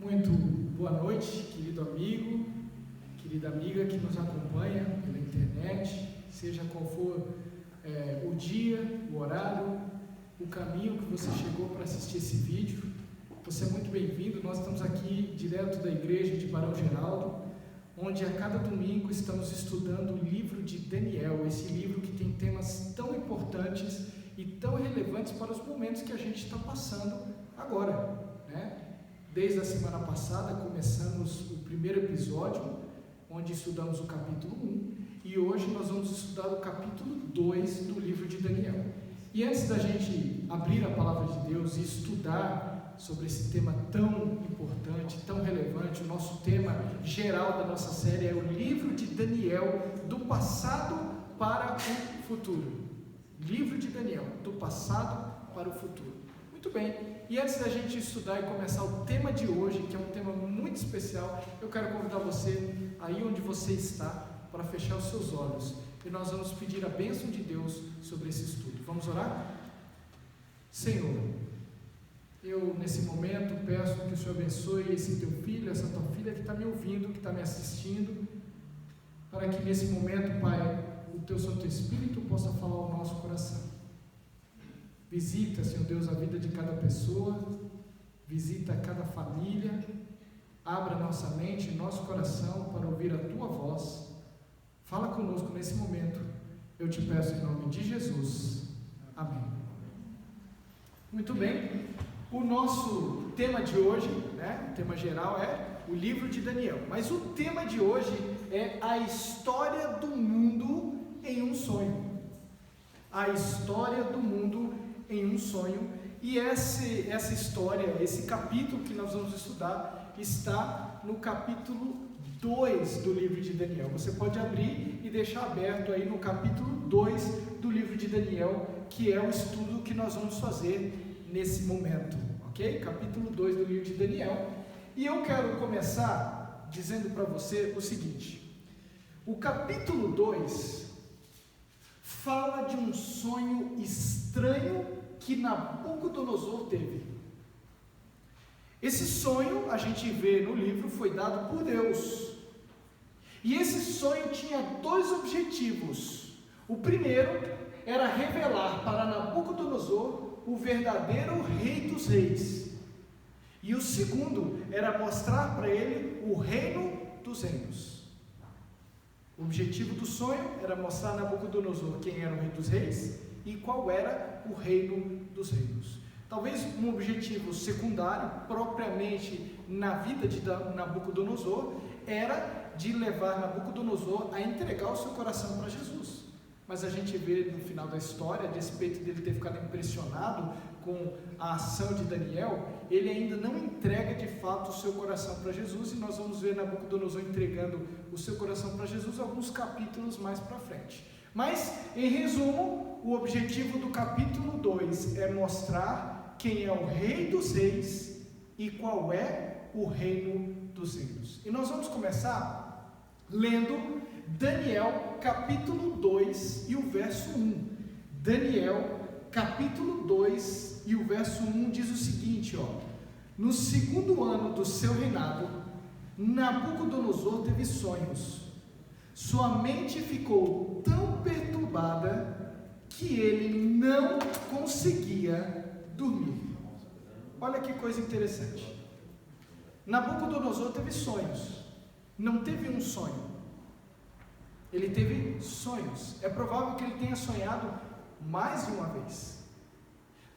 Muito boa noite, querido amigo, querida amiga que nos acompanha pela internet, seja qual for o dia, o horário, o caminho que você chegou para assistir esse vídeo. Você é muito bem-vindo. Nós estamos aqui direto da igreja de Barão Geraldo, onde a cada domingo estamos estudando o livro de Daniel, esse livro que tem temas tão importantes e tão relevantes para os momentos que a gente está passando agora, né? Desde a semana passada começamos o primeiro episódio, onde estudamos o capítulo 1, e hoje nós vamos estudar o capítulo 2 do livro de Daniel. E antes da gente abrir a palavra de Deus e estudar sobre esse tema tão importante, tão relevante, o nosso tema geral da nossa série é o livro de Daniel, do passado para o futuro. Livro de Daniel, do passado para o futuro. Muito bem. E antes da gente estudar e começar o tema de hoje, que é um tema muito especial, eu quero convidar você, aí onde você está, para fechar os seus olhos. E nós vamos pedir a bênção de Deus sobre esse estudo. Vamos orar? Senhor, eu nesse momento peço que o Senhor abençoe esse teu filho, essa tua filha que está me ouvindo, que está me assistindo, para que nesse momento, Pai, o teu Santo Espírito possa falar ao nosso coração. Visita, Senhor Deus, a vida de cada pessoa, visita cada família, abra nossa mente e nosso coração para ouvir a Tua voz. Fala conosco nesse momento, eu te peço em nome de Jesus. Amém. Muito bem, o nosso tema de hoje, o tema geral é o livro de Daniel, mas o tema de hoje é a história do mundo em um sonho. A história do mundo em um sonho, e essa história, esse capítulo que nós vamos estudar, está no capítulo 2 do livro de Daniel. Você pode abrir e deixar aberto aí no capítulo 2 do livro de Daniel, que é o estudo que nós vamos fazer nesse momento, ok? Capítulo 2 do livro de Daniel. E eu quero começar dizendo para você o seguinte: o capítulo 2 fala de um sonho estranho que Nabucodonosor teve. Esse sonho, a gente vê no livro, foi dado por Deus. E esse sonho tinha dois objetivos. O primeiro era revelar para Nabucodonosor o verdadeiro rei dos reis. E o segundo era mostrar para ele o reino dos reinos. O objetivo do sonho era mostrar a Nabucodonosor quem era o rei dos reis e qual era o reino dos reinos. Talvez um objetivo secundário, propriamente na vida de Nabucodonosor, era de levar Nabucodonosor a entregar o seu coração para Jesus. Mas a gente vê no final da história, a despeito dele ter ficado impressionado com a ação de Daniel, ele ainda não entrega de fato o seu coração para Jesus, e nós vamos ver Nabucodonosor entregando o seu coração para Jesus alguns capítulos mais para frente. Mas, em resumo, o objetivo do capítulo 2 é mostrar quem é o rei dos reis e qual é o reino dos reinos. E nós vamos começar lendo Daniel capítulo 2 e o verso 1. Daniel capítulo 2 e o verso 1 diz o seguinte, no segundo ano do seu reinado, Nabucodonosor teve sonhos. Sua mente ficou tão perturbada que ele não conseguia dormir. Olha que coisa interessante. Nabucodonosor teve sonhos. Não teve um sonho. Ele teve sonhos. É provável que ele tenha sonhado mais de uma vez.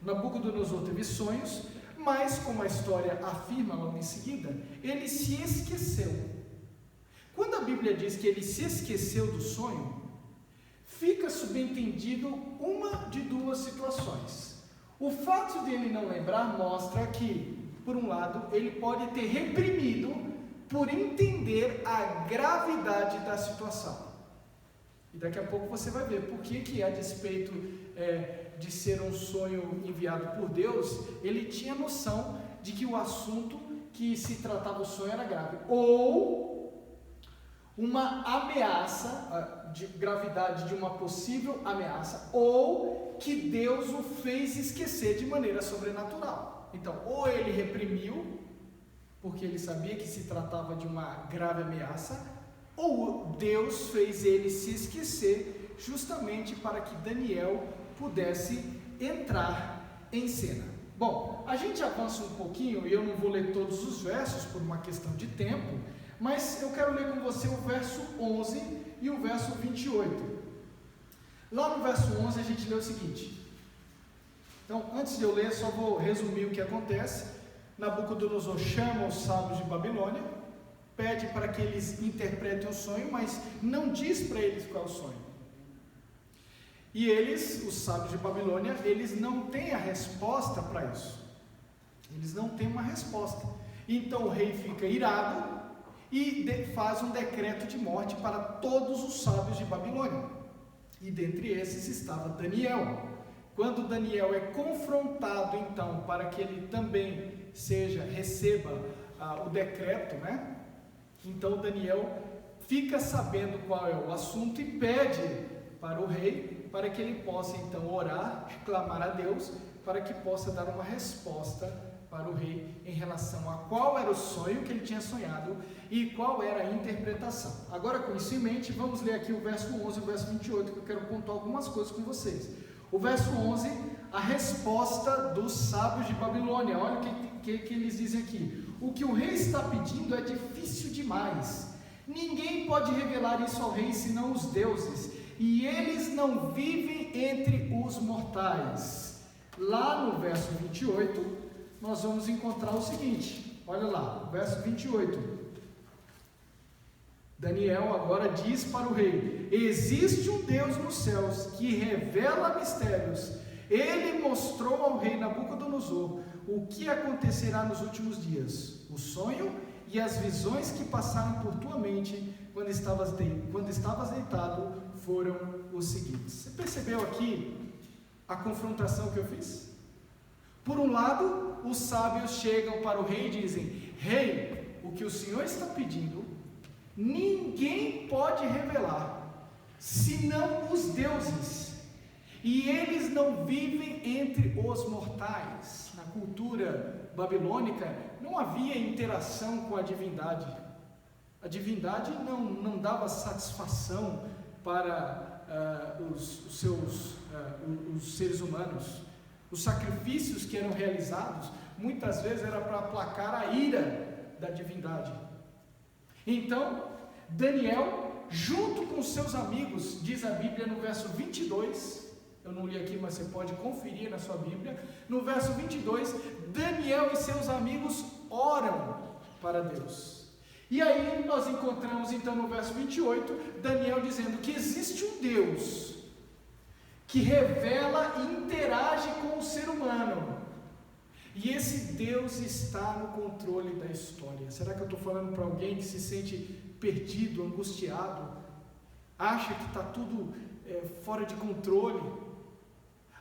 Nabucodonosor teve sonhos, mas, como a história afirma logo em seguida, ele se esqueceu. Quando a Bíblia diz que ele se esqueceu do sonho, fica subentendido uma de duas situações. O fato de ele não lembrar mostra que, por um lado, ele pode ter reprimido por entender a gravidade da situação. E daqui a pouco você vai ver por que a despeito de ser um sonho enviado por Deus, ele tinha noção de que o assunto que se tratava o sonho era grave. Ou uma ameaça, de gravidade de uma possível ameaça, ou que Deus o fez esquecer de maneira sobrenatural. Então, ou ele reprimiu porque ele sabia que se tratava de uma grave ameaça, ou Deus fez ele se esquecer justamente para que Daniel pudesse entrar em cena? Bom, a gente avança um pouquinho, e eu não vou ler todos os versos por uma questão de tempo, mas eu quero ler com você o verso 11 e o verso 28. Lá no verso 11 a gente lê o seguinte. Então, antes de eu ler, só vou resumir o que acontece. Nabucodonosor chama os sábios de Babilônia, pede para que eles interpretem o sonho, mas não diz para eles qual é o sonho. E eles, os sábios de Babilônia, eles não têm a resposta para isso. Eles não têm uma resposta. Então o rei fica irado e faz um decreto de morte para todos os sábios de Babilônia. E dentre esses estava Daniel. Quando Daniel é confrontado, então, para que ele também receba o decreto, né? Então Daniel fica sabendo qual é o assunto e pede para o rei, para que ele possa então orar, clamar a Deus, para que possa dar uma resposta para o rei em relação a qual era o sonho que ele tinha sonhado e qual era a interpretação. Agora, com isso em mente, vamos ler aqui o verso 11 e o verso 28, que eu quero pontuar algumas coisas com vocês. O verso 11, a resposta dos sábios de Babilônia. Olha o que eles dizem aqui. O que o rei está pedindo é difícil demais. Ninguém pode revelar isso ao rei senão os deuses, e eles não vivem entre os mortais. Lá no verso 28, nós vamos encontrar o seguinte, olha lá, verso 28. Daniel agora diz para o rei: existe um Deus nos céus que revela mistérios. Ele mostrou ao rei Nabucodonosor o que acontecerá nos últimos dias, o sonho e as visões que passaram por tua mente quando estavas deitado foram os seguintes. Você percebeu aqui a confrontação que eu fiz? Por um lado, os sábios chegam para o rei e dizem: rei, o que o senhor está pedindo, ninguém pode revelar, senão os deuses, e eles não vivem entre os mortais. Na cultura babilônica, não havia interação com a divindade. A divindade não dava satisfação para os seres humanos. Os sacrifícios que eram realizados, muitas vezes era para aplacar a ira da divindade. Então, Daniel, junto com seus amigos, diz a Bíblia no verso 22, eu não li aqui, mas você pode conferir na sua Bíblia, no verso 22, Daniel e seus amigos oram para Deus. E aí nós encontramos então no verso 28, Daniel dizendo que existe um Deus que revela e interage com o ser humano. E esse Deus está no controle da história. Será que eu estou falando para alguém que se sente perdido, angustiado, acha que está tudo fora de controle,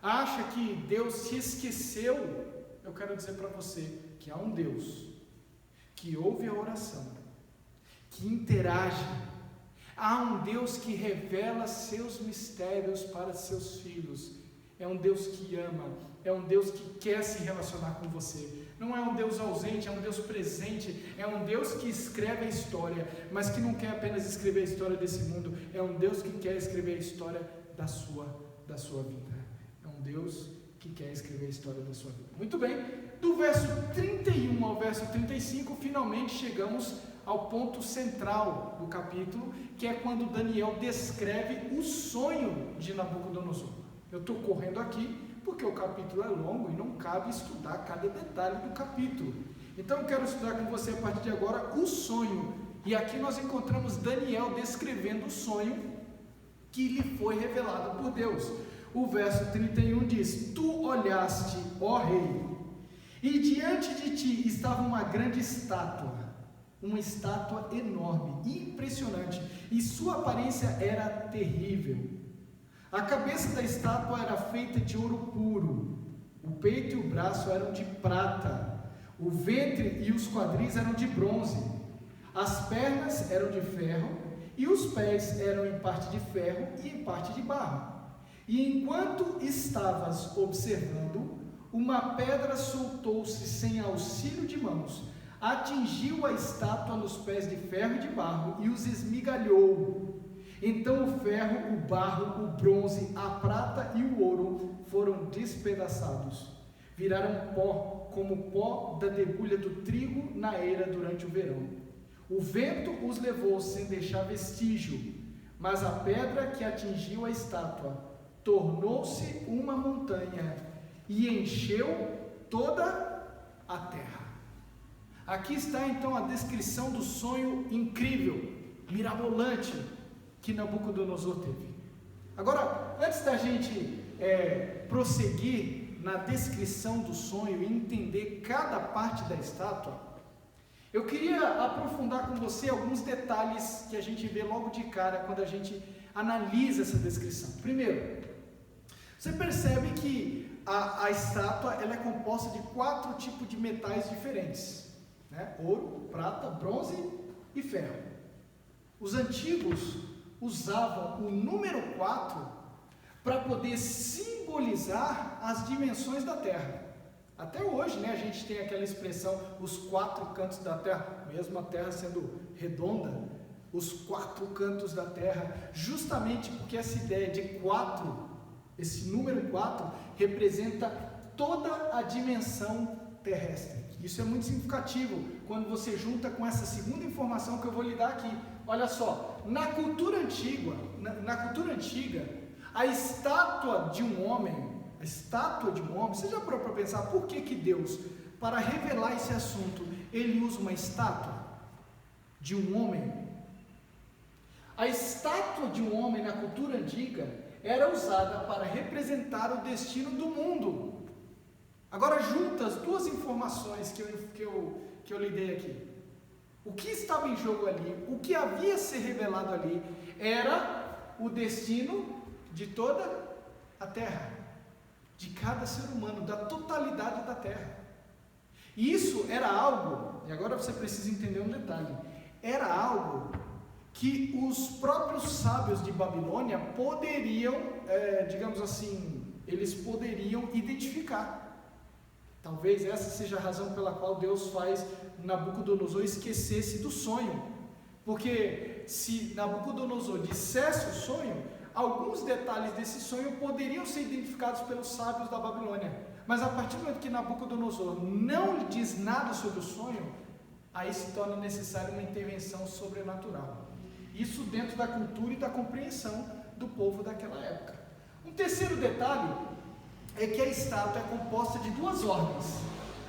acha que Deus se esqueceu? Eu quero dizer para você que há um Deus que ouve a oração, que interage. Há um Deus que revela seus mistérios para seus filhos. É um Deus que ama, é um Deus que quer se relacionar com você. Não é um Deus ausente, é um Deus presente, é um Deus que escreve a história, mas que não quer apenas escrever a história desse mundo, é um Deus que quer escrever a história da sua vida. É um Deus que quer escrever a história da sua vida. Muito bem, do verso 31 ao verso 35, finalmente chegamos ao ponto central do capítulo, que é quando Daniel descreve o sonho de Nabucodonosor. Eu estou correndo aqui porque o capítulo é longo e não cabe estudar cada detalhe do capítulo. Então eu quero estudar com você a partir de agora o sonho. E aqui nós encontramos Daniel descrevendo o sonho que lhe foi revelado por Deus. O verso 31 diz: tu olhaste, ó rei, e diante de ti estava uma grande estátua, uma estátua enorme, impressionante, e sua aparência era terrível. A cabeça da estátua era feita de ouro puro, o peito e o braço eram de prata, o ventre e os quadris eram de bronze, as pernas eram de ferro, e os pés eram em parte de ferro e em parte de barro. E enquanto estavas observando, uma pedra soltou-se sem auxílio de mãos, atingiu a estátua nos pés de ferro e de barro e os esmigalhou. Então o ferro, o barro, o bronze, a prata e o ouro foram despedaçados. Viraram pó, como pó da debulha do trigo na eira durante o verão. O vento os levou sem deixar vestígio, mas a pedra que atingiu a estátua tornou-se uma montanha e encheu toda a terra. Aqui está então a descrição do sonho incrível, mirabolante, que Nabucodonosor teve. Agora, antes da gente prosseguir na descrição do sonho e entender cada parte da estátua, eu queria aprofundar com você alguns detalhes que a gente vê logo de cara quando a gente analisa essa descrição. Primeiro, você percebe que a estátua ela é composta de 4 tipos de metais diferentes, né? Ouro, prata, bronze e ferro. Os antigos usavam o número 4 para poder simbolizar as dimensões da Terra. Até hoje, né, a gente tem aquela expressão, os 4 cantos da Terra, mesmo a Terra sendo redonda, os 4 cantos da Terra, justamente porque essa ideia de 4, esse número 4, representa toda a dimensão terrestre. Isso é muito significativo quando você junta com essa segunda informação que eu vou lhe dar aqui. Olha só, na cultura antiga, a estátua de um homem, você já parou para pensar por que Deus, para revelar esse assunto, ele usa uma estátua de um homem? A estátua de um homem na cultura antiga era usada para representar o destino do mundo. Agora junta as 2 informações que eu lhe dei aqui. O que estava em jogo ali, o que havia a ser revelado ali, era o destino de toda a terra, de cada ser humano, da totalidade da terra. E isso era algo, e agora você precisa entender um detalhe, era algo que os próprios sábios de Babilônia poderiam, digamos assim, eles poderiam identificar. Talvez essa seja a razão pela qual Deus faz Nabucodonosor esquecesse do sonho, porque se Nabucodonosor dissesse o sonho, alguns detalhes desse sonho poderiam ser identificados pelos sábios da Babilônia, mas a partir do momento que Nabucodonosor não lhe diz nada sobre o sonho, aí se torna necessária uma intervenção sobrenatural. Isso dentro da cultura e da compreensão do povo daquela época. Um terceiro detalhe é que a estátua é composta de 2 ordens.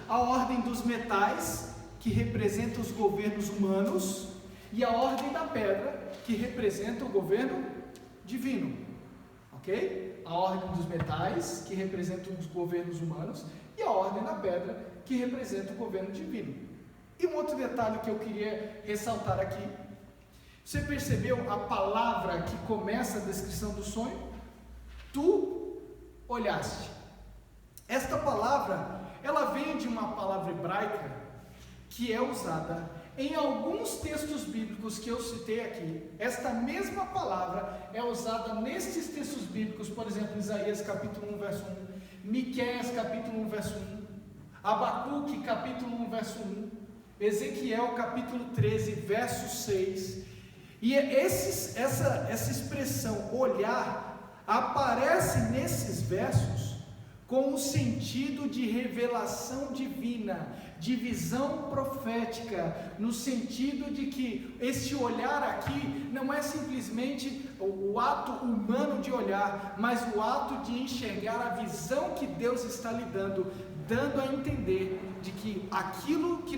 A ordem dos metais, que representa os governos humanos, e a ordem da pedra, que representa o governo divino. Ok? A ordem dos metais, que representa os governos humanos, e a ordem da pedra, que representa o governo divino. E um outro detalhe que eu queria ressaltar aqui, você percebeu a palavra que começa a descrição do sonho? Tu olhaste. Esta palavra, ela vem de uma palavra hebraica que é usada em alguns textos bíblicos que eu citei aqui. Esta mesma palavra é usada nestes textos bíblicos, por exemplo, Isaías capítulo 1, verso 1, Miqueias capítulo 1, verso 1, Abacuque capítulo 1, verso 1, Ezequiel capítulo 13, verso 6. E essa expressão olhar aparece nesses versos com o sentido de revelação divina, de visão profética, no sentido de que esse olhar aqui não é simplesmente o ato humano de olhar, mas o ato de enxergar a visão que Deus está lhe dando a entender de que aquilo que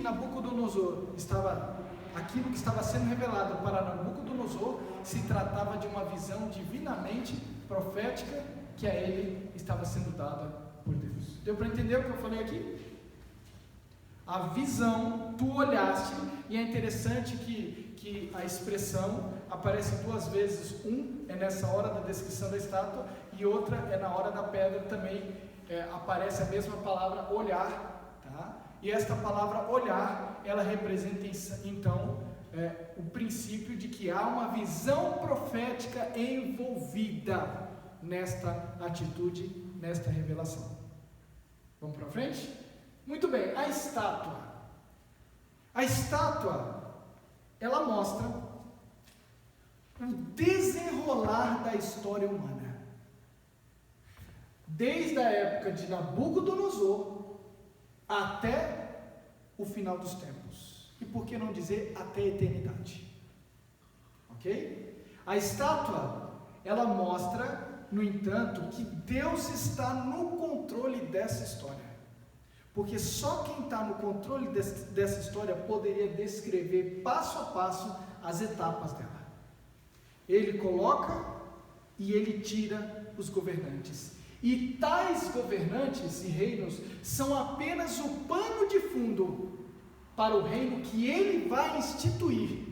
estava sendo revelado para Nabucodonosor se tratava de uma visão divinamente profética que a ele estava sendo dada por Deus. Deu para entender o que eu falei aqui? A visão, tu olhaste, e é interessante que a expressão aparece 2 vezes. É nessa hora da descrição da estátua, e outra é na hora da pedra também, aparece a mesma palavra olhar, tá? E esta palavra olhar, ela representa então o princípio de que há uma visão profética envolvida nesta atitude, nesta revelação. Vamos para frente? Muito bem, a estátua. A estátua, ela mostra o desenrolar da história humana. Desde a época de Nabucodonosor até o final dos tempos. E por que não dizer até a eternidade? Ok? A estátua, ela mostra, no entanto, que Deus está no controle dessa história. Porque só quem está no controle dessa história poderia descrever passo a passo as etapas dela. Ele coloca e ele tira os governantes. E tais governantes e reinos são apenas o pano de fundo para o reino que ele vai instituir,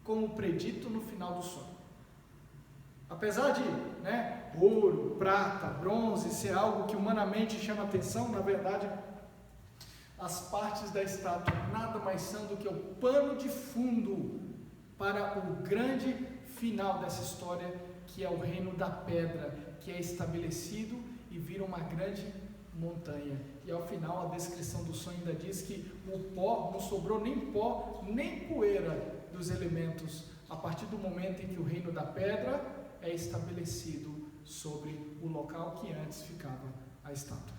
como predito no final do sonho. Apesar de ouro, prata, bronze ser algo que humanamente chama atenção, na verdade, as partes da estátua nada mais são do que o pano de fundo para o grande final dessa história, que é o reino da pedra, que é estabelecido e vira uma grande montanha. E ao final a descrição do sonho ainda diz que o pó, não sobrou nem pó, nem poeira dos elementos, a partir do momento em que o reino da pedra é estabelecido sobre o local que antes ficava a estátua.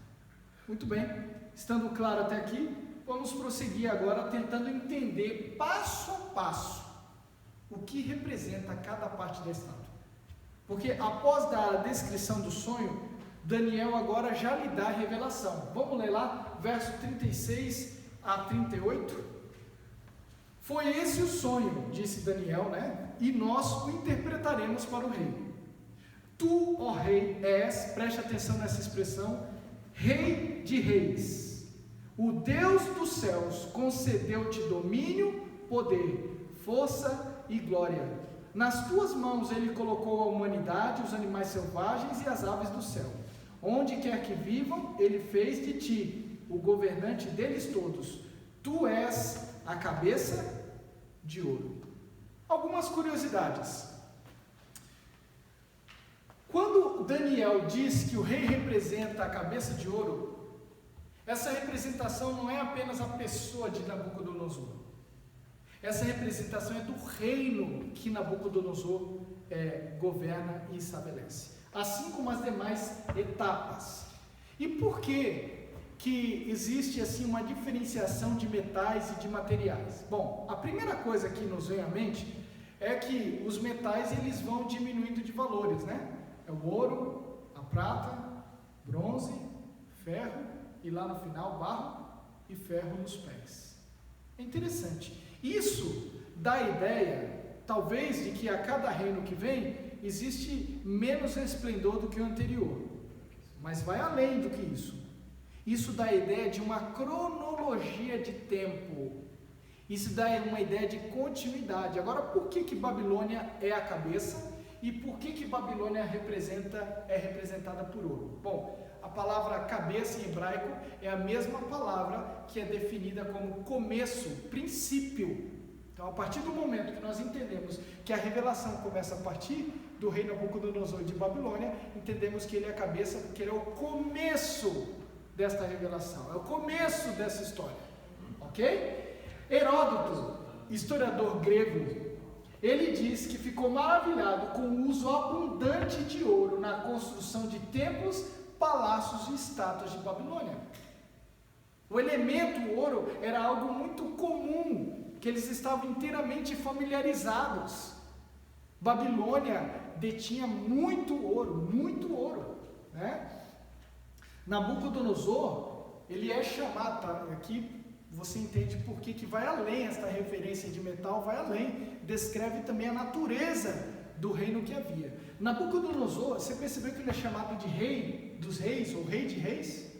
Muito bem, estando claro até aqui, vamos prosseguir agora tentando entender passo a passo o que representa cada parte da estátua. Porque após dar a descrição do sonho, Daniel agora já lhe dá a revelação. Vamos ler lá, verso 36 a 38. Foi esse o sonho, disse Daniel, e nós o interpretaremos para o rei. Tu, ó rei, és, preste atenção nessa expressão, Rei de reis. O Deus dos céus concedeu-te domínio, poder, força e glória. Nas tuas mãos ele colocou a humanidade, os animais selvagens e as aves do céu. Onde quer que vivam, ele fez de ti o governante deles todos. Tu és a cabeça de ouro. Algumas curiosidades. Quando Daniel diz que o rei representa a cabeça de ouro, essa representação não é apenas a pessoa de Nabucodonosor. Essa representação é do reino que Nabucodonosor governa e estabelece, assim como as demais etapas. E por que existe assim uma diferenciação de metais e de materiais? Bom, a primeira coisa que nos vem à mente é que os metais eles vão diminuindo de valores, É o ouro, a prata, bronze, ferro e lá no final barro e ferro nos pés. É interessante. Isso dá a ideia, talvez, de que a cada reino que vem existe menos resplendor do que o anterior, mas vai além do que isso. Isso dá a ideia de uma cronologia de tempo. Isso dá uma ideia de continuidade. Agora, por que Babilônia é a cabeça? E por que Babilônia é representada por ouro? Bom, a palavra cabeça em hebraico é a mesma palavra que é definida como começo, princípio. Então, a partir do momento que nós entendemos que a revelação começa a partir do rei Nabucodonosor de Babilônia, entendemos que ele é a cabeça, porque ele é o começo desta revelação, é o começo dessa história. Ok? Heródoto, historiador grego, ele diz que ficou maravilhado com o uso abundante de ouro na construção de templos, palácios e estátuas de Babilônia. O elemento ouro era algo muito comum, que eles estavam inteiramente familiarizados. Babilônia detinha muito ouro, Nabucodonosor, ele é chamado, aqui você entende por que vai além, esta referência de metal vai além, descreve também a natureza do reino que havia. Nabucodonosor, você percebeu que ele é chamado de rei dos reis, ou rei de reis?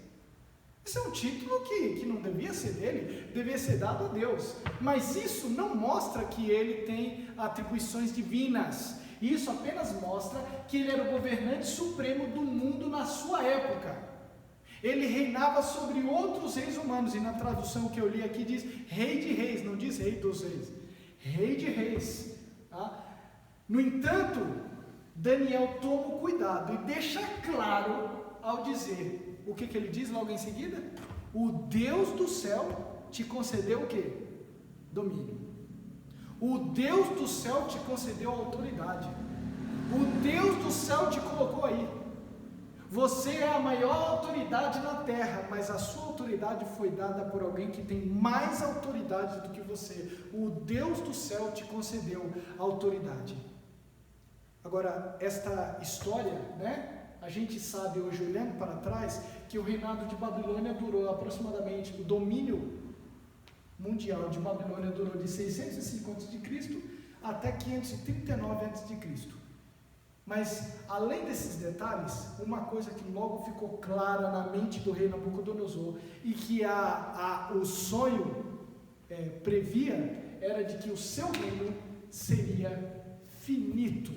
Esse é um título que não devia ser dele, devia ser dado a Deus, mas isso não mostra que ele tem atribuições divinas, isso apenas mostra que ele era o governante supremo do mundo na sua época. Ele reinava sobre outros reis humanos, e na tradução que eu li aqui diz rei de reis, não diz rei dos reis, rei de reis. No entanto, Daniel toma cuidado e deixa claro ao dizer, o que ele diz logo em seguida? O Deus do céu te concedeu o quê? domínio. O Deus do céu te concedeu autoridade. O Deus do céu te colocou aí. Você é a maior autoridade na terra, mas a sua autoridade foi dada por alguém que tem mais autoridade do que você. O Deus do céu te concedeu autoridade. Agora, esta história, a gente sabe hoje, olhando para trás, que o reinado de Babilônia durou aproximadamente, o domínio mundial de Babilônia durou de 605 a.C. até 539 a.C. Mas, além desses detalhes, uma coisa que logo ficou clara na mente do rei Nabucodonosor e que o sonho previa, era de que o seu reino seria finito.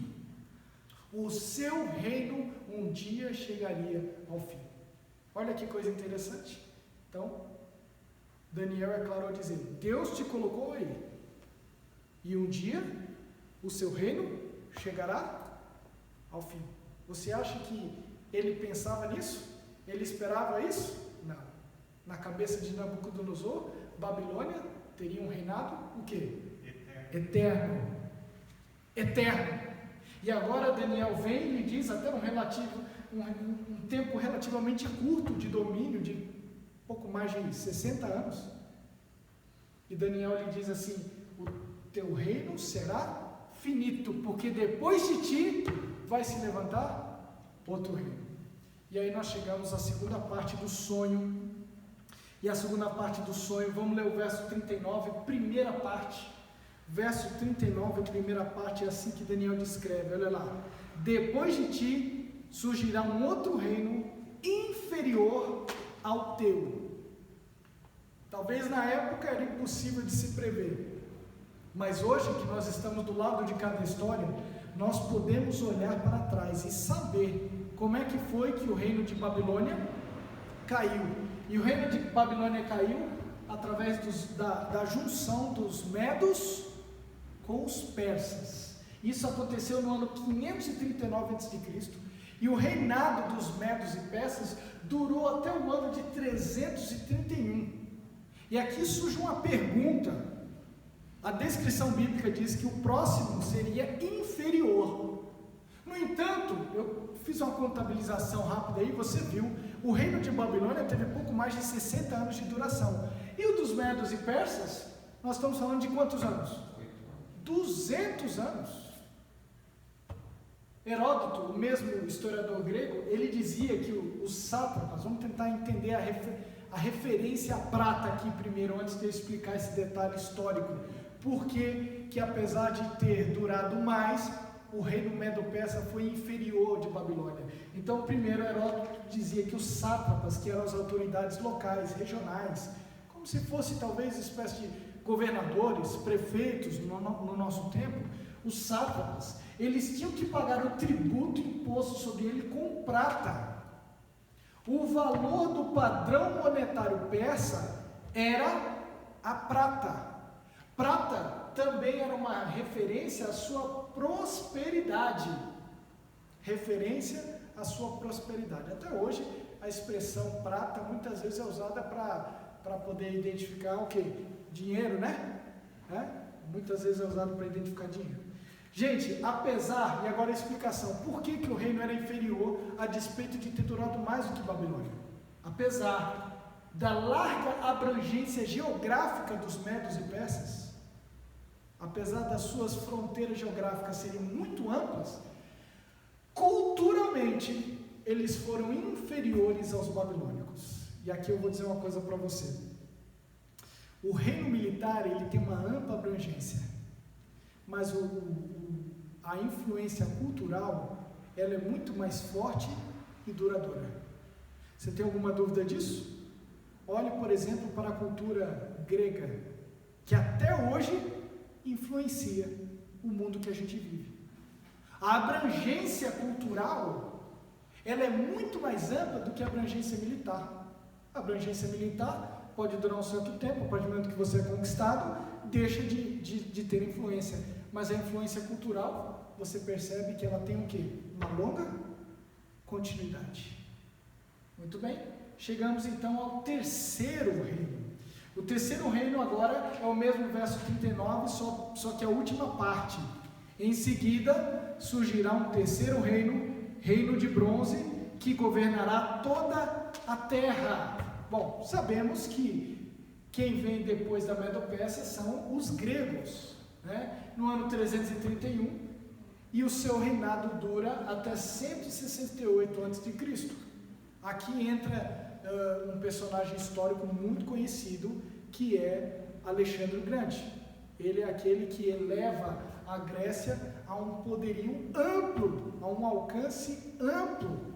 O seu reino um dia chegaria ao fim. Olha que coisa interessante. Então, Daniel é claro ao dizer: Deus te colocou aí, e um dia o seu reino chegará ao fim. Você acha que ele pensava nisso? Ele esperava isso? Não. Na cabeça de Nabucodonosor, Babilônia teria um reinado o quê? Eterno. E agora Daniel vem e lhe diz, até um tempo relativamente curto de domínio, de pouco mais de 60 anos, e Daniel lhe diz assim: o teu reino será finito, porque depois de ti vai se levantar outro reino. E aí nós chegamos à segunda parte do sonho. E a segunda parte do sonho, vamos ler o verso 39, primeira parte. Verso 39, primeira parte, é assim que Daniel descreve, olha lá: depois de ti surgirá um outro reino inferior ao teu. Talvez na época era impossível de se prever, mas hoje que nós estamos do lado de cada história, nós podemos olhar para trás e saber como é que foi que o reino de Babilônia caiu. E o reino de Babilônia caiu através da junção dos medos com os persas. Isso aconteceu no ano 539 a.C. E o reinado dos medos e persas durou até o ano de 331. E aqui surge uma pergunta. A descrição bíblica diz que o próximo seria inferior. No entanto, eu fiz uma contabilização rápida aí, você viu, o reino de Babilônia teve pouco mais de 60 anos de duração. E o dos medos e persas, nós estamos falando de quantos anos? 200 anos. Heródoto, o mesmo historiador grego, ele dizia que os sátrapas, vamos tentar entender a referência à prata aqui primeiro, antes de eu explicar esse detalhe histórico. Porque que apesar de ter durado mais, o reino medo-persa foi inferior de Babilônia. Então, primeiro, Heródoto dizia que os sátrapas, que eram as autoridades locais, regionais, como se fosse talvez espécie de governadores, prefeitos no nosso tempo, os sátrapas, eles tinham que pagar o tributo imposto sobre ele com prata. O valor do padrão monetário persa era a prata. Prata também era uma referência à sua prosperidade. Referência à sua prosperidade. Até hoje, a expressão prata muitas vezes é usada para poder identificar o quê? Dinheiro, né? Muitas vezes é usado para identificar dinheiro. Gente, apesar, e agora a explicação, por que o reino era inferior a despeito de ter durado mais do que Babilônia? Apesar da larga abrangência geográfica dos medos e persas, apesar das suas fronteiras geográficas serem muito amplas, culturalmente eles foram inferiores aos babilônicos. E aqui eu vou dizer uma coisa para você. O reino militar, ele tem uma ampla abrangência, mas a influência cultural, ela é muito mais forte e duradoura. Você tem alguma dúvida disso? Olhe, por exemplo, para a cultura grega, que até hoje influencia o mundo que a gente vive. A abrangência cultural, ela é muito mais ampla do que a abrangência militar. A abrangência militar pode durar um certo tempo, a partir do momento que você é conquistado, deixa de ter influência. Mas a influência cultural, você percebe que ela tem o quê? Uma longa continuidade. Muito bem, chegamos então ao terceiro reino. O terceiro reino agora é o mesmo verso 39, só que a última parte. Em seguida surgirá um terceiro reino, reino de bronze, que governará toda a terra. Bom, sabemos que quem vem depois da Medo-Pérsia são os gregos, né? No ano 331, e o seu reinado dura até 168 a.C. Aqui entra um personagem histórico muito conhecido, que é Alexandre o Grande. Ele é aquele que eleva a Grécia a um poderio amplo, a um alcance amplo,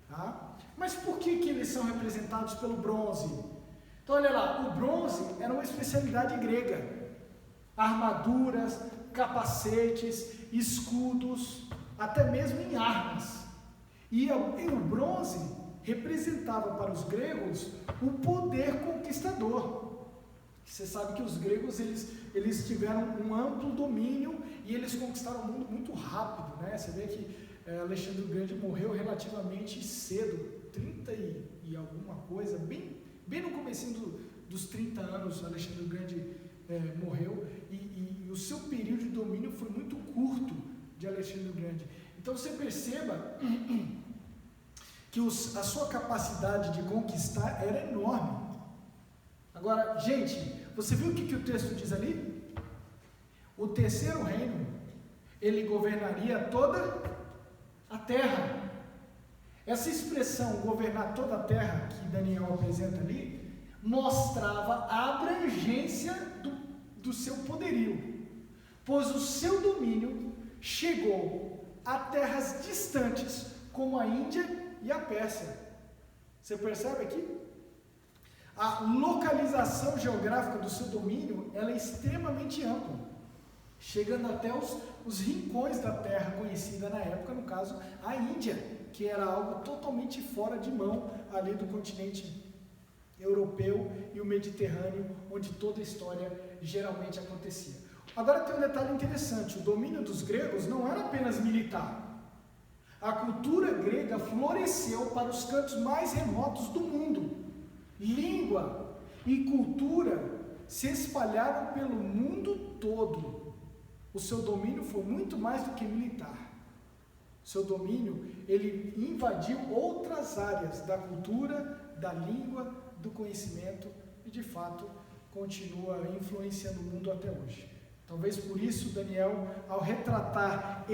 tá? Mas por que eles são representados pelo bronze? Então olha lá, o bronze era uma especialidade grega. Armaduras, capacetes, escudos, até mesmo em armas. E o bronze representava para os gregos o poder conquistador. Você sabe que os gregos eles tiveram um amplo domínio e eles conquistaram o mundo muito rápido, né? Você vê que Alexandre o Grande morreu relativamente cedo, 30 e alguma coisa, bem no comecinho dos 30 anos, Alexandre o Grande morreu, e o seu período de domínio foi muito curto de Alexandre o Grande. Então você perceba que a sua capacidade de conquistar era enorme. Agora, gente, você viu o que o texto diz ali? O terceiro reino, ele governaria toda a terra. Essa expressão, governar toda a terra, que Daniel apresenta ali, mostrava a abrangência do seu poderio, pois o seu domínio chegou a terras distantes, como a Índia e a Pérsia. Você percebe aqui? A localização geográfica do seu domínio, ela é extremamente ampla, chegando até os rincões da terra conhecida na época, no caso, a Índia, que era algo totalmente fora de mão ali do continente europeu e o Mediterrâneo, onde toda a história geralmente acontecia. Agora tem um detalhe interessante, o domínio dos gregos não era apenas militar. A cultura grega floresceu para os cantos mais remotos do mundo. Língua e cultura se espalharam pelo mundo todo. O seu domínio foi muito mais do que militar. O seu domínio, ele invadiu outras áreas da cultura, da língua, do conhecimento e, de fato, continua influenciando o mundo até hoje. Talvez por isso Daniel, ao retratar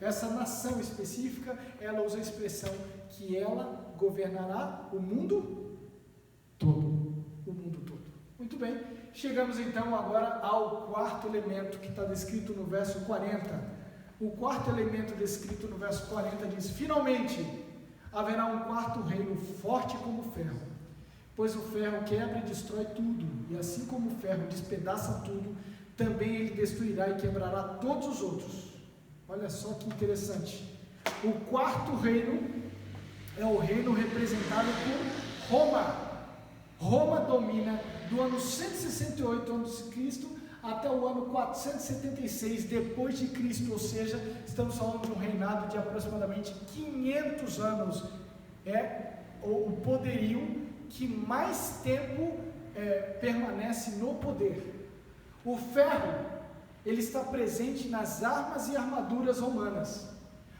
essa nação específica, ela usa a expressão que ela governará o mundo todo. O mundo todo. Muito bem, chegamos então agora ao quarto elemento que está descrito no verso 40. O quarto elemento descrito no verso 40 diz: finalmente haverá um quarto reino forte como o ferro, pois o ferro quebra e destrói tudo, e assim como o ferro despedaça tudo, também ele destruirá e quebrará todos os outros. Olha só que interessante. O quarto reino é o reino representado por Roma. Roma domina do ano 168 a.C. até o ano 476 depois de Cristo, ou seja, estamos falando de um reinado de aproximadamente 500 anos. É o poderio que mais tempo permanece no poder. O ferro, ele está presente nas armas e armaduras romanas,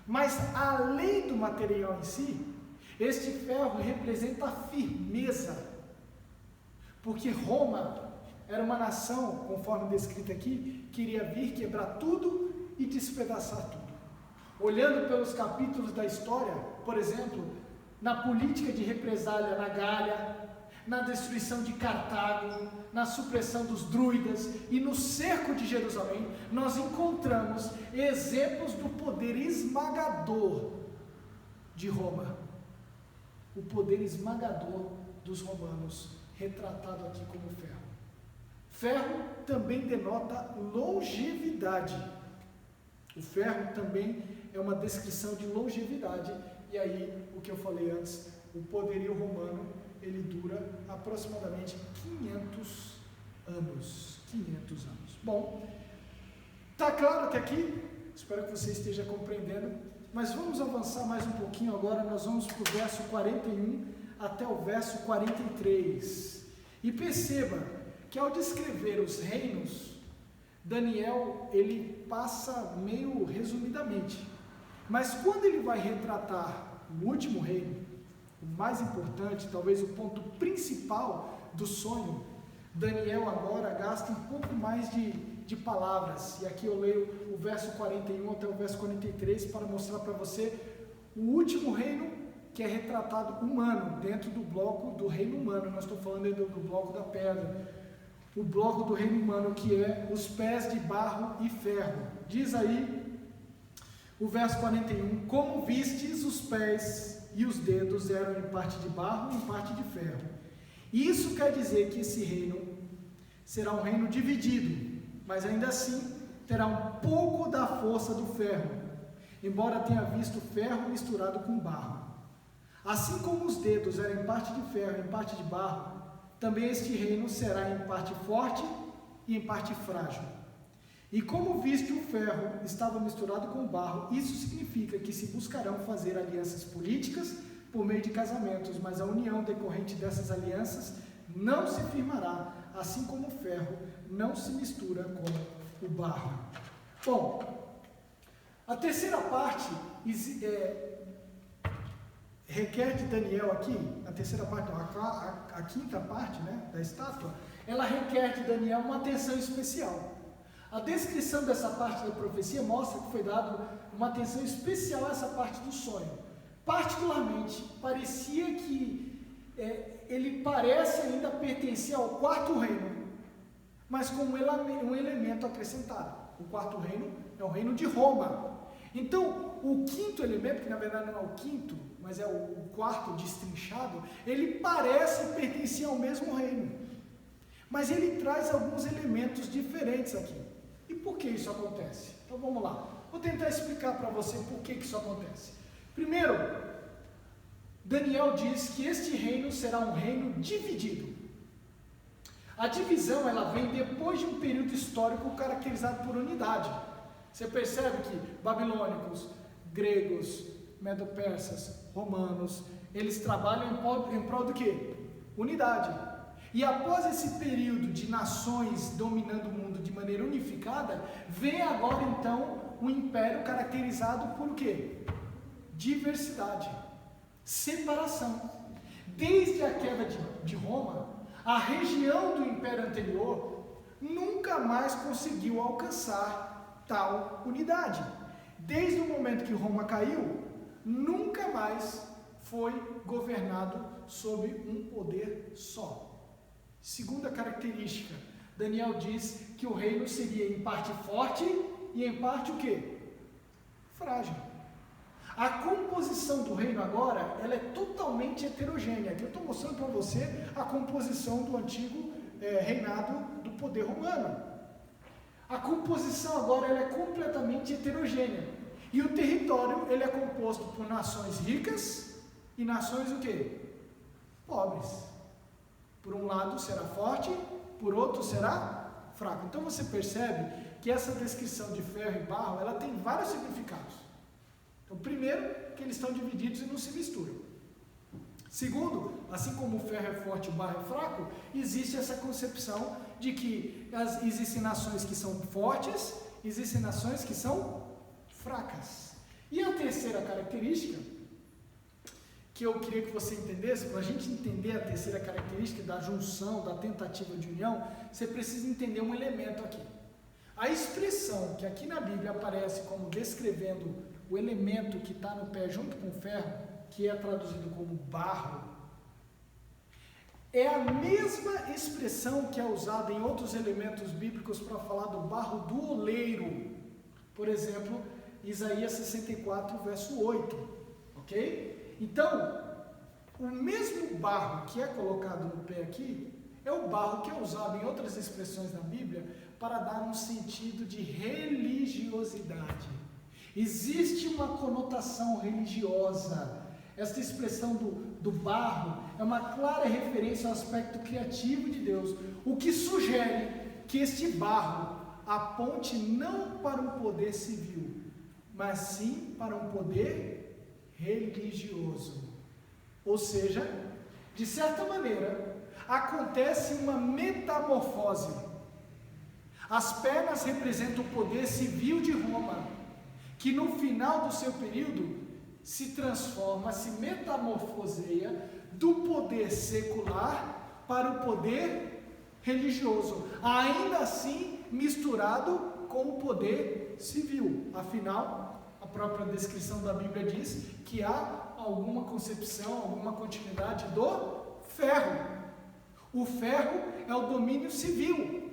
mas além do material em si, este ferro representa a firmeza, porque Roma era uma nação, conforme descrito aqui, que iria vir quebrar tudo e despedaçar tudo. Olhando pelos capítulos da história, por exemplo, na política de represália na Gália, na destruição de Cartago, na supressão dos druidas e no cerco de Jerusalém, nós encontramos exemplos do poder esmagador de Roma. O poder esmagador dos romanos, retratado aqui como ferro. Ferro também denota longevidade. O ferro também é uma descrição de longevidade. E aí, o que eu falei antes, o poderio romano, ele dura aproximadamente 500 anos. 500 anos. Bom, tá claro até aqui? Espero que você esteja compreendendo. Mas vamos avançar mais um pouquinho agora. Nós vamos para o verso 41 até o verso 43. E perceba que ao descrever os reinos, Daniel, ele passa meio resumidamente. Mas quando ele vai retratar o último reino, o mais importante, talvez o ponto principal do sonho, Daniel agora gasta um pouco mais de palavras. E aqui eu leio o verso 41 até o verso 43 para mostrar para você o último reino que é retratado humano, dentro do bloco do reino humano. Nós estamos falando do bloco da pedra. O bloco do reino humano, que é os pés de barro e ferro. Diz aí o verso 41, como vistes os pés e os dedos eram em parte de barro e em parte de ferro. Isso quer dizer que esse reino será um reino dividido, mas ainda assim terá um pouco da força do ferro, embora tenha visto ferro misturado com barro. Assim como os dedos eram em parte de ferro e em parte de barro, também este reino será em parte forte e em parte frágil. E como visto o ferro estava misturado com o barro, isso significa que se buscarão fazer alianças políticas por meio de casamentos, mas a união decorrente dessas alianças não se firmará, assim como o ferro não se mistura com o barro. Bom, a terceira parte requer de Daniel aqui, a terceira parte, a quinta parte, né, da estátua, ela requer de Daniel uma atenção especial. A descrição dessa parte da profecia mostra que foi dado uma atenção especial a essa parte do sonho. Particularmente, parecia que ele parece ainda pertencer ao quarto reino, mas com um elemento acrescentado. O quarto reino é o reino de Roma. Então, o quinto elemento, que na verdade não é o quinto, mas é o quarto destrinchado, ele parece pertencer ao mesmo reino. Mas ele traz alguns elementos diferentes aqui. E por que isso acontece? Então vamos lá. Vou tentar explicar para você por que isso acontece. Primeiro, Daniel diz que este reino será um reino dividido. A divisão ela vem depois de um período histórico caracterizado por unidade. Você percebe que babilônicos, gregos, medo-persas, romanos, eles trabalham em prol do quê? Unidade. E após esse período de nações dominando o mundo de maneira unificada, vem agora então um império caracterizado por quê? Diversidade, separação. Desde a queda de Roma, a região do império anterior nunca mais conseguiu alcançar tal unidade. Desde o momento que Roma caiu, nunca mais foi governado sob um poder só. Segunda característica, Daniel diz que o reino seria em parte forte e em parte o quê? Frágil. A composição do reino agora, ela é totalmente heterogênea. Aqui eu estou mostrando para você a composição do antigo reinado do poder romano. A composição agora ela é completamente heterogênea. E o território ele é composto por nações ricas e nações o quê? Pobres. Por um lado será forte, por outro será fraco. Então você percebe que essa descrição de ferro e barro, ela tem vários significados. Então, primeiro, que eles estão divididos e não se misturam. Segundo, assim como o ferro é forte e o barro é fraco, existe essa concepção de que existem nações que são fortes, existem nações que são fracas. E a terceira característica, que eu queria que você entendesse, para a gente entender a terceira característica da junção, da tentativa de união, você precisa entender um elemento aqui. A expressão que aqui na Bíblia aparece como descrevendo o elemento que está no pé junto com o ferro, que é traduzido como barro, é a mesma expressão que é usada em outros elementos bíblicos para falar do barro do oleiro. Por exemplo, Isaías 64, verso 8. Ok? Então, o mesmo barro que é colocado no pé aqui, é o barro que é usado em outras expressões na Bíblia para dar um sentido de religiosidade. Existe uma conotação religiosa. Esta expressão do barro é uma clara referência ao aspecto criativo de Deus, o que sugere que este barro aponte não para um poder civil, mas sim para um poder religioso. Ou seja, de certa maneira, acontece uma metamorfose. As pernas representam o poder civil de Roma, que no final do seu período se transforma, se metamorfoseia do poder secular para o poder religioso, ainda assim misturado com o poder civil. Afinal, a própria descrição da Bíblia diz que há alguma concepção, alguma continuidade do ferro. O ferro é o domínio civil.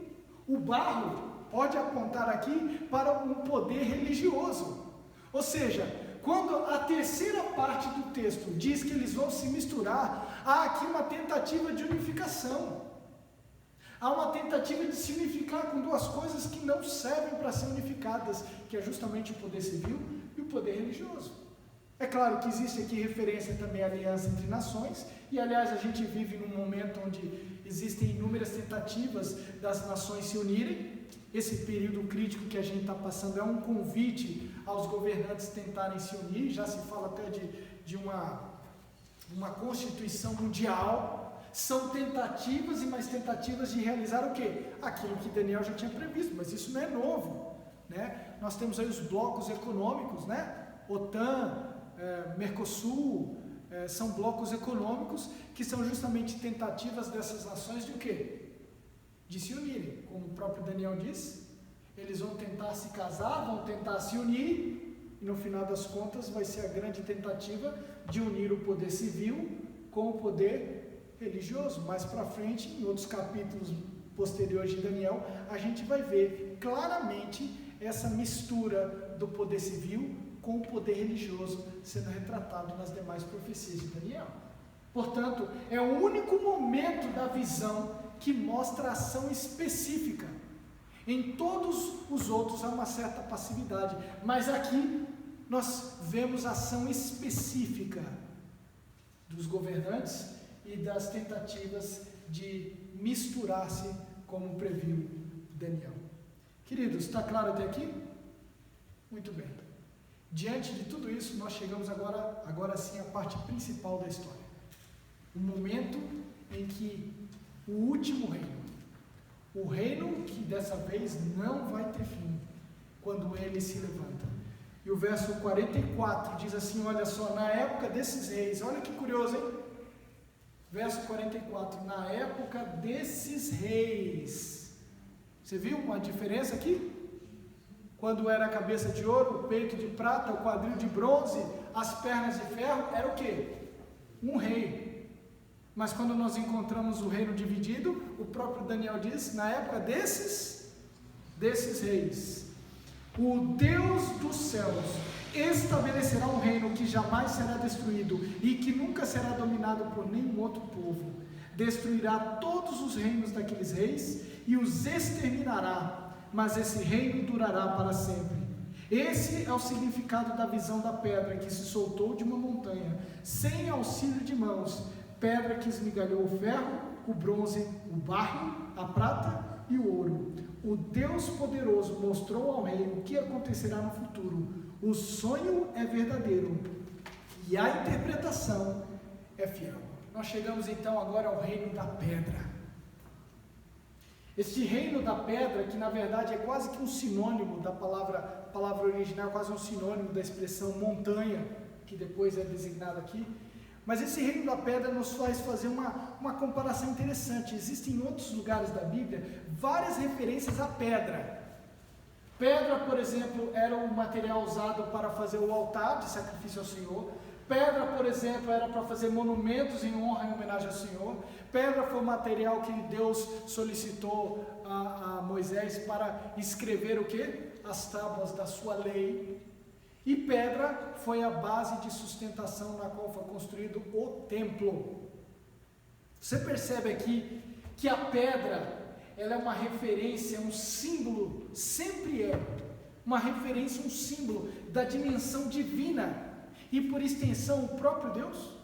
O barro pode apontar aqui para um poder religioso. Ou seja, quando a terceira parte do texto diz que eles vão se misturar, há aqui uma tentativa de unificação. Há uma tentativa de se unificar com duas coisas que não servem para ser unificadas, que é justamente o poder civil e o poder religioso. É claro que existe aqui referência também à aliança entre nações, e aliás a gente vive num momento onde existem inúmeras tentativas das nações se unirem. Esse período crítico que a gente está passando é um convite aos governantes tentarem se unir, já se fala até de uma constituição mundial. São tentativas e mais tentativas de realizar o quê? Aquilo que Daniel já tinha previsto, mas isso não é novo, né? Nós temos aí os blocos econômicos, né? OTAN, Mercosul, são blocos econômicos que são justamente tentativas dessas nações de o quê? De se unirem, como o próprio Daniel diz. Eles vão tentar se casar, vão tentar se unir, e no final das contas vai ser a grande tentativa de unir o poder civil com o poder religioso. Mais para frente, em outros capítulos posteriores de Daniel, a gente vai ver claramente essa mistura do poder civil com o poder religioso sendo retratado nas demais profecias de Daniel. Portanto, é o único momento da visão que mostra ação específica. Em todos os outros há uma certa passividade, mas aqui nós vemos ação específica dos governantes e das tentativas de misturar-se, como previu Daniel. Queridos, está claro até aqui? Muito bem. Diante de tudo isso, nós chegamos agora sim à parte principal da história. O momento em que o último reino, o reino que dessa vez não vai ter fim, quando ele se levanta. E o verso 44 diz assim, olha só, na época desses reis, olha que curioso, hein? Verso 44, na época desses reis. Você viu uma diferença aqui? Quando era a cabeça de ouro, o peito de prata, o quadril de bronze, as pernas de ferro, era o quê? Um rei. Mas quando nós encontramos o reino dividido, o próprio Daniel diz, na época desses reis, o Deus dos céus estabelecerá um reino que jamais será destruído e que nunca será dominado por nenhum outro povo. Destruirá todos os reinos daqueles reis e os exterminará, mas esse reino durará para sempre. Esse é o significado da visão da pedra que se soltou de uma montanha, sem auxílio de mãos, pedra que esmigalhou o ferro, o bronze, o barro, a prata e o ouro. O Deus poderoso mostrou ao rei o que acontecerá no futuro. O sonho é verdadeiro e a interpretação é fiel. Nós chegamos então agora ao reino da pedra. Este reino da pedra, que na verdade é quase que um sinônimo da palavra original, quase um sinônimo da expressão montanha, que depois é designada aqui. Mas esse reino da pedra nos faz fazer uma comparação interessante. Existem em outros lugares da Bíblia várias referências à pedra. Pedra, por exemplo, era o material usado para fazer o altar de sacrifício ao Senhor. Pedra, por exemplo, era para fazer monumentos em honra e homenagem ao Senhor. Pedra foi o material que Deus solicitou a Moisés para escrever o quê? As tábuas da sua lei. E pedra foi a base de sustentação na qual foi construído o templo. Você percebe aqui que a pedra, ela é uma referência, um símbolo, sempre é uma referência, um símbolo da dimensão divina e por extensão o próprio Deus.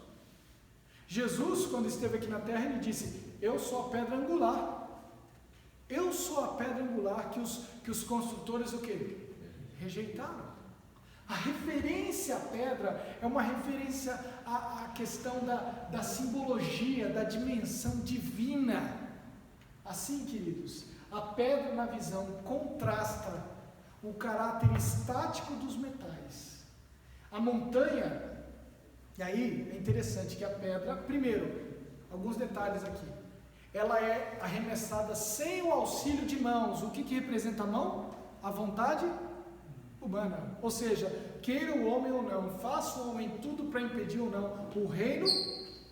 Jesus, quando esteve aqui na terra, ele disse, eu sou a pedra angular. Eu sou a pedra angular que os construtores o quê? Rejeitaram. A referência à pedra é uma referência à questão da simbologia, da dimensão divina. Assim, queridos, a pedra na visão contrasta o caráter estático dos metais. A montanha, e aí é interessante que a pedra, primeiro, alguns detalhes aqui, ela é arremessada sem o auxílio de mãos. O que representa a mão? A vontade humana. Ou seja, queira o homem ou não, faça o homem tudo para impedir ou não, o reino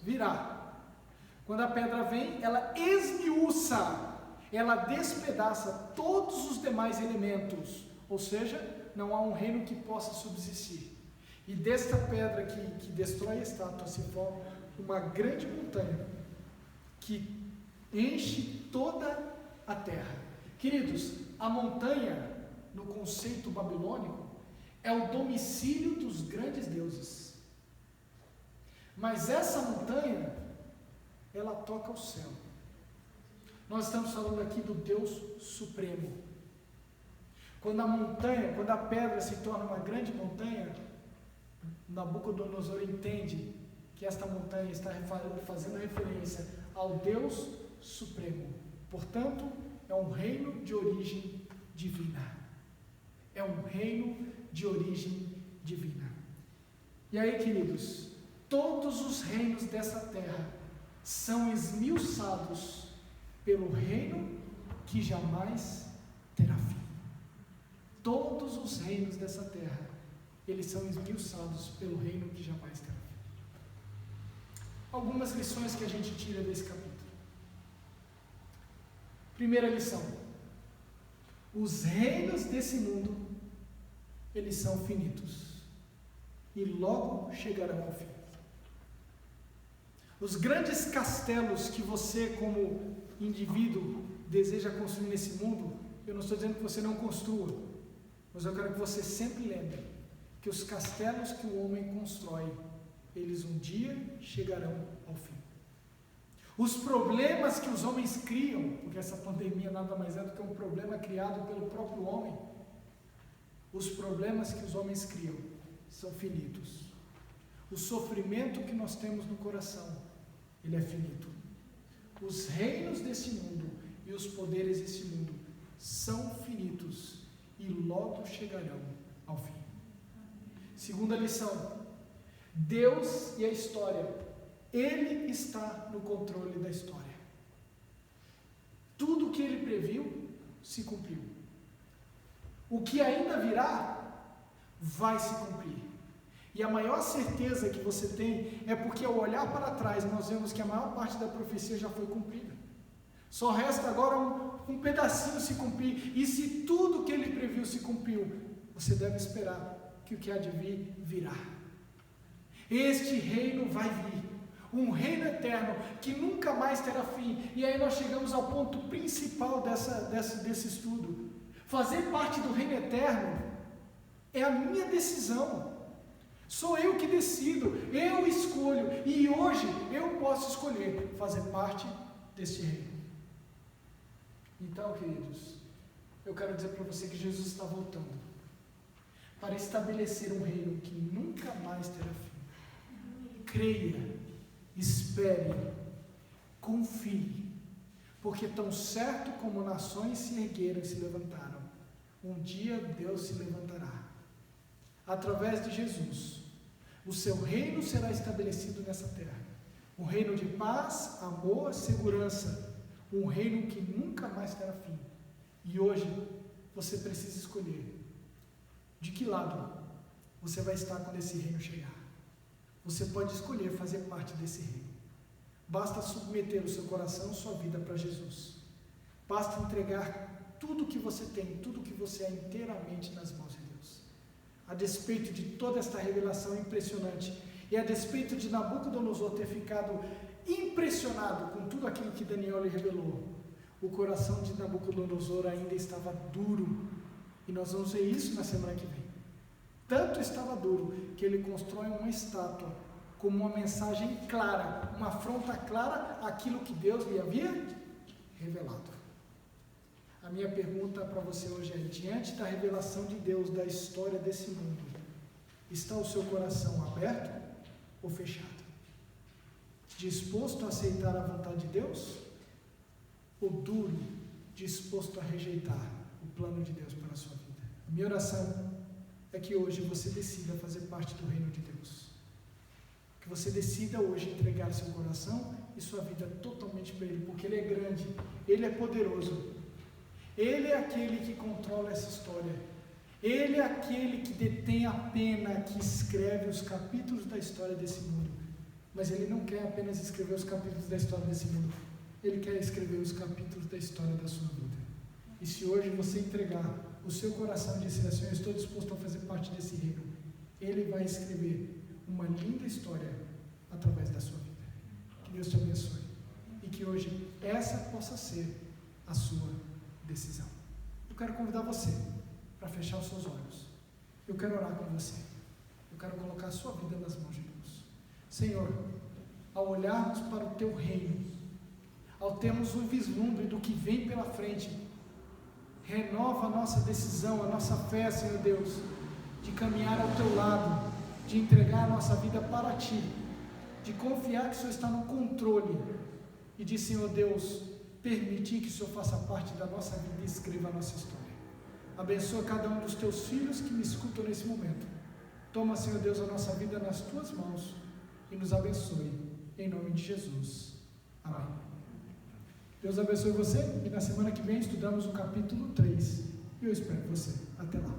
virá. Quando a pedra vem, ela esmiuça, ela despedaça todos os demais elementos, ou seja, não há um reino que possa subsistir. E desta pedra que destrói a estátua se forma uma grande montanha que enche toda a terra. Queridos, a montanha, no conceito babilônico, é o domicílio dos grandes deuses. Mas essa montanha, ela toca o céu. Nós estamos falando aqui do Deus Supremo. Quando a montanha, quando a pedra se torna uma grande montanha, Nabucodonosor entende que esta montanha está fazendo referência ao Deus Supremo. Portanto, é um reino de origem divina. É um reino de origem divina. E aí, queridos, todos os reinos dessa terra são esmiuçados pelo reino que jamais terá fim. Todos os reinos dessa terra, eles são esmiuçados pelo reino que jamais terá fim. Algumas lições que a gente tira desse capítulo. Primeira lição: os reinos desse mundo, eles são finitos e logo chegarão ao fim. Os grandes castelos que você, como indivíduo, deseja construir nesse mundo, eu não estou dizendo que você não construa, mas eu quero que você sempre lembre que os castelos que o homem constrói, eles um dia chegarão ao fim. Os problemas que os homens criam, porque essa pandemia nada mais é do que um problema criado pelo próprio homem, os problemas que os homens criam são finitos. O sofrimento que nós temos no coração, ele é finito. Os reinos desse mundo e os poderes desse mundo são finitos e logo chegarão ao fim. Segunda lição: Deus e a história, Ele está no controle da história. Tudo o que Ele previu se cumpriu. O que ainda virá vai se cumprir. E a maior certeza que você tem é porque ao olhar para trás nós vemos que a maior parte da profecia já foi cumprida. Só resta agora um pedacinho se cumprir. E se tudo que Ele previu se cumpriu, você deve esperar que o que há de vir virá. Este reino vai vir, um reino eterno que nunca mais terá fim. E aí nós chegamos ao ponto principal desse estudo. Fazer parte do reino eterno é a minha decisão. Sou eu que decido, eu escolho. E hoje eu posso escolher fazer parte deste reino. Então, queridos, eu quero dizer para você que Jesus está voltando para estabelecer um reino que nunca mais terá fim. Creia, espere, confie, porque tão certo como nações se ergueram e se levantaram, um dia Deus se levantará. Através de Jesus, o seu reino será estabelecido nessa terra. Um reino de paz, amor, segurança. Um reino que nunca mais terá fim. E hoje, você precisa escolher de que lado você vai estar quando esse reino chegar. Você pode escolher fazer parte desse reino. Basta submeter o seu coração, sua vida para Jesus. Basta entregar tudo que você tem, tudo que você é inteiramente nas mãos de Deus. A despeito de toda esta revelação impressionante, e a despeito de Nabucodonosor ter ficado impressionado com tudo aquilo que Daniel lhe revelou, o coração de Nabucodonosor ainda estava duro, e nós vamos ver isso na semana que vem. Tanto estava duro, que ele constrói uma estátua, como uma mensagem clara, uma afronta clara àquilo que Deus lhe havia revelado. A minha pergunta para você hoje é: diante da revelação de Deus da história desse mundo, Está o seu coração aberto ou fechado? Disposto a aceitar a vontade de Deus? Ou duro, disposto a rejeitar o plano de Deus para a sua vida? A minha oração é que hoje você decida fazer parte do reino de Deus. Que você decida hoje entregar seu coração e sua vida totalmente para Ele, porque Ele é grande, Ele é poderoso, Ele é aquele que controla essa história, Ele é aquele que detém a pena, que escreve os capítulos da história desse mundo. Mas Ele não quer apenas escrever os capítulos da história desse mundo, Ele quer escrever os capítulos da história da sua vida. E se hoje você entregar o seu coração e disser assim, eu estou disposto a fazer parte desse reino, Ele vai escrever uma linda história através da sua vida. Que Deus te abençoe. E que hoje essa possa ser a sua decisão. Eu quero convidar você para fechar os seus olhos. Eu quero orar com você. Eu quero colocar a sua vida nas mãos de Deus. Senhor, ao olharmos para o Teu reino, ao termos um vislumbre do que vem pela frente, renova a nossa decisão, a nossa fé, Senhor Deus, de caminhar ao Teu lado, de entregar a nossa vida para Ti, de confiar que o Senhor está no controle e de, Senhor Deus, permitir que o Senhor faça parte da nossa vida e escreva a nossa história. Abençoa cada um dos Teus filhos que me escutam nesse momento. Toma, Senhor Deus, a nossa vida nas Tuas mãos e nos abençoe, em nome de Jesus. Amém. Deus abençoe você e na semana que vem estudamos o capítulo 3 e eu espero você. Até lá.